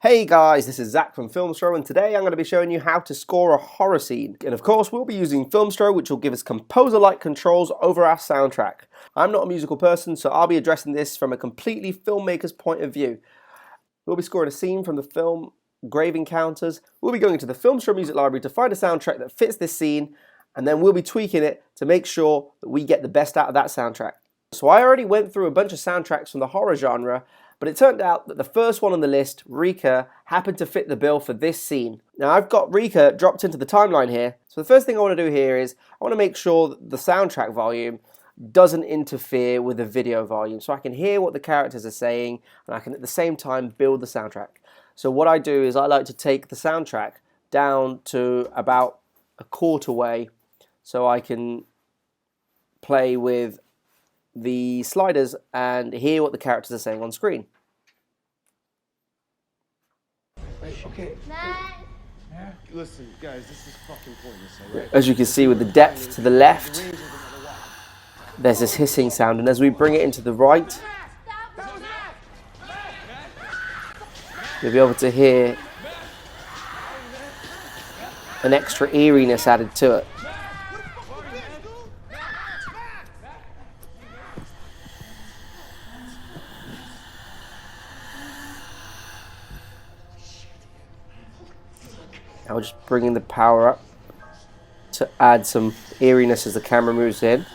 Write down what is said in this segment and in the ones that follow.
Hey guys, this is Zach from Filmstro, and today I'm going to be showing you how to score a horror scene. And of course, we'll be using Filmstro, which will give us composer-like controls over our soundtrack. I'm not a musical person, so I'll be addressing this from a completely filmmaker's point of view. We'll be scoring a scene from the film Grave Encounters. We'll be going into the Filmstro music library to find a soundtrack that fits this scene, and then we'll be tweaking it to make sure that we get the best out of that soundtrack. So I already went through a bunch of soundtracks from the horror genre, but it turned out that the first one on the list, Rika, happened to fit the bill for this scene. Now I've got Rika dropped into the timeline here, so the first thing I want to do here is I want to make sure that the soundtrack volume doesn't interfere with the video volume, so I can hear what the characters are saying and I can at the same time build the soundtrack. So what I do is I like to take the soundtrack down to about a quarter way so I can play with the sliders and hear what the characters are saying on screen. Okay. Yeah. Listen, guys, this is fucking pointless, alright? As you can see with the depth to the left, there's this hissing sound, and as we bring it into the right, you'll be able to hear an extra eeriness added to it. Now we're just bringing the power up to add some eeriness as the camera moves in,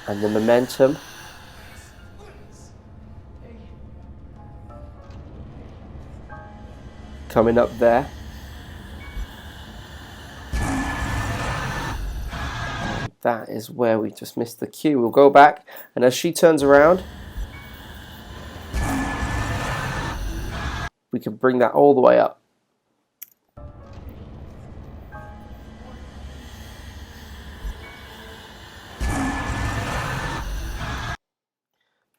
and the momentum. Coming up there. That is where we just missed the cue. We'll go back, and as she turns around, we can bring that all the way up.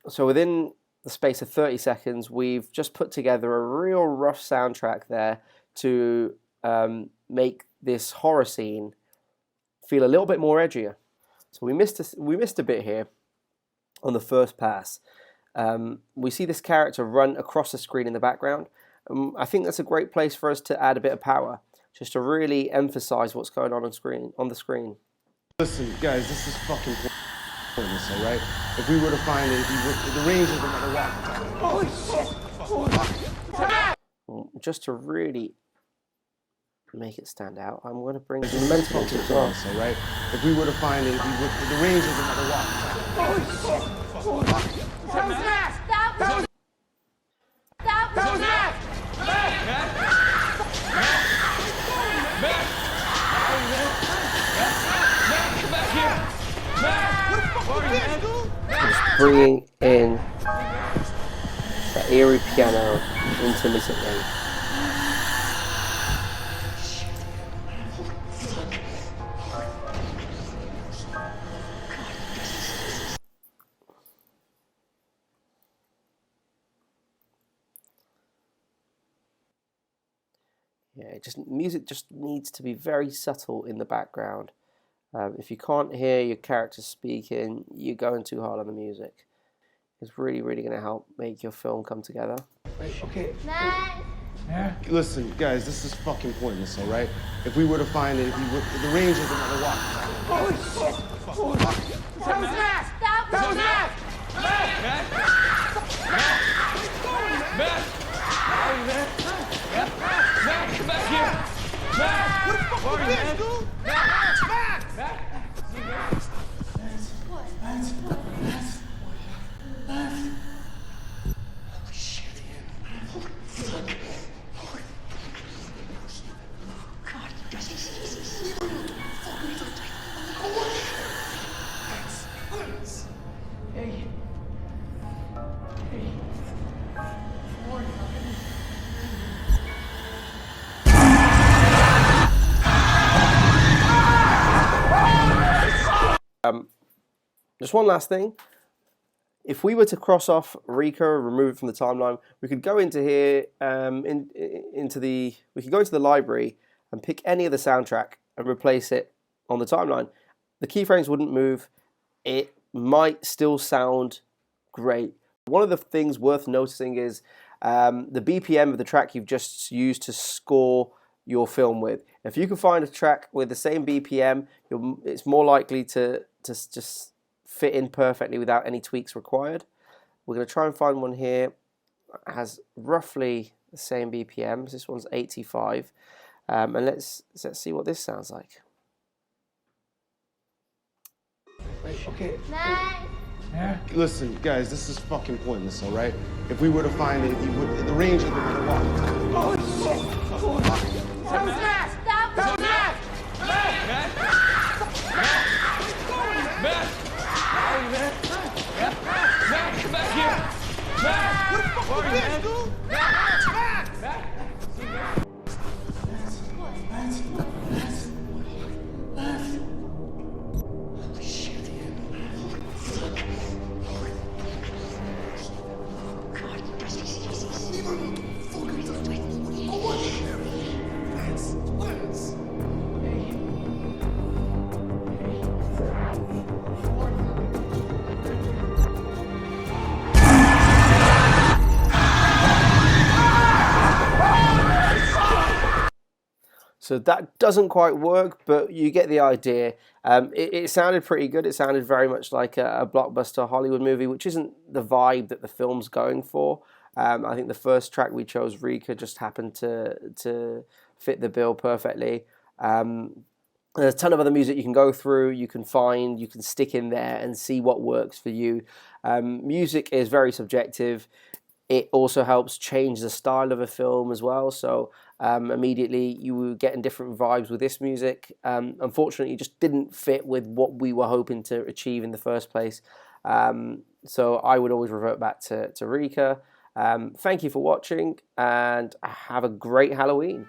So within the space of 30 seconds, we've just put together a real rough soundtrack there to make this horror scene feel a little bit more edgier. So we missed a bit here on the first pass. We see this character run across the screen in the background. I think that's a great place for us to add a bit of power, just to really emphasize what's going on the screen. Listen, guys, this is fucking pointless, alright? If we were to find it, the range is another walk. Holy shit! Just to really make it stand out, I'm going to bring some momentum into it as well. Alright? If we were to find it, the range is another walk. Holy shit! Stop! Just bringing in that eerie piano intermittently. Yeah, music just needs to be very subtle in the background. If you can't hear your characters speaking, you're going too hard on the music. It's really going to help make your film come together. Okay. Yeah. Listen, guys, this is fucking pointless, alright? If we were to find it, the range is another walk. Holy shit! Come back here! Matt! What the fuck is this, dude? Matt! Holy shit, God, Jesus. Hey. Just one last thing. If we were to cross off Rika, remove it from the timeline, we could go into here, we could go into the library and pick any of the soundtrack and replace it on the timeline. The keyframes wouldn't move. It might still sound great. One of the things worth noticing is the BPM of the track you've just used to score your film with. If you can find a track with the same BPM, it's more likely to just fit in perfectly without any tweaks required. We're going to try and find one here that has roughly the same BPMs. This one's 85, and let's see what this sounds like. Okay. Yeah. Listen, guys, this is fucking pointless, all right? If we were to find it, the ranger would have walked. Oh shit! Stop! Matt! Stop! Matt! Matt! Matt! How are you, man? Matt, come back here! Matt! What the fuck are you, man? Dude? Matt! Matt! So that doesn't quite work, but you get the idea. It sounded pretty good. It sounded very much like a blockbuster Hollywood movie, which isn't the vibe that the film's going for. I think the first track we chose, Rika, just happened to fit the bill perfectly. There's a ton of other music you can go through, you can find, you can stick in there and see what works for you. Music is very subjective. It also helps change the style of a film as well. So immediately you were getting different vibes with this music. Unfortunately, it just didn't fit with what we were hoping to achieve in the first place. So I would always revert back to Rika. Thank you for watching and have a great Halloween.